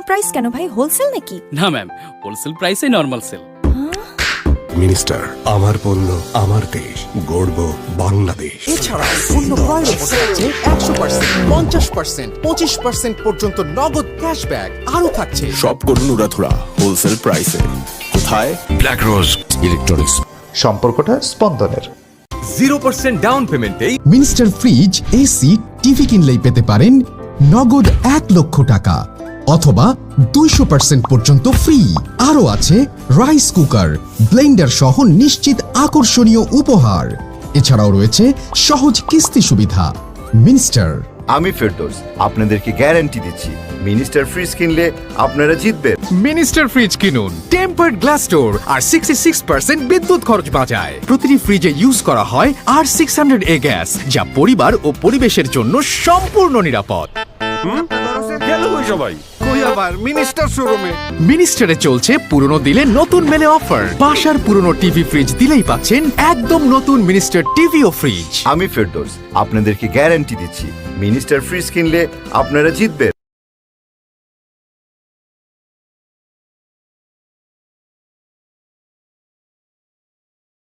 Price কেন ভাই? Wholesale নাকি? না ম্যাম, হোলসেল প্রাইসে নরমাল সেল। মিনিস্টার, আমার পণ্য আমার দেশ, গর্ব বাংলাদেশ। এছাড়া পণ্য ক্রয়ের উপর থাকছে 100%, 50%, 25% পর্যন্ত নগদ ক্যাশব্যাক আরো থাকছে। সব করুন উড়াধুরা হোলসেল প্রাইসে। কোথায়? Black Rose Electronics. সম্পর্কটা স্পন্দনের। 0% ডাউন পেমেন্টেই মিনিস্টার ফ্রিজ, এসি, টিভি কিনলেই পেতে পারেন নগদ 1 লক্ষ টাকা অথবা 200% পর্যন্ত ফ্রি। আরও আছে রাইস কুকার, ব্লেন্ডার সহ নিশ্চিত আকর্ষণীয় উপহার। এছাড়াও রয়েছে সহজ কিস্তি সুবিধা। মিনিস্টার। আমি ফেরদৌস আপনাদেরকে গ্যারান্টি দিচ্ছি, মিনিস্টার ফ্রিজ কিনলে আপনারা জিতবেন। মিনিস্টার ফ্রিজ কিনুন, টেম্পার্ড গ্লাস ডোর আর 66% বিদ্যুৎ খরচ বাঁচায়। প্রতিটি ফ্রিজে ইউজ করা হয় R-600a গ্যাস, যা পরিবার ও পরিবেশের জন্য সম্পূর্ণ নিরাপদ। মিনিস্টারে চলছে পুরনো দিলে নতুন মেলে অফার। বাসার পুরনো টিভি ফ্রিজ দিলেই পাচ্ছেন একদম নতুন মিনিস্টার টিভি ও ফ্রিজ। আমি ফেরদৌস আপনাদেরকে গ্যারান্টি দিচ্ছি, মিনিস্টার ফ্রিজ কিনলে আপনারা জিতবেন।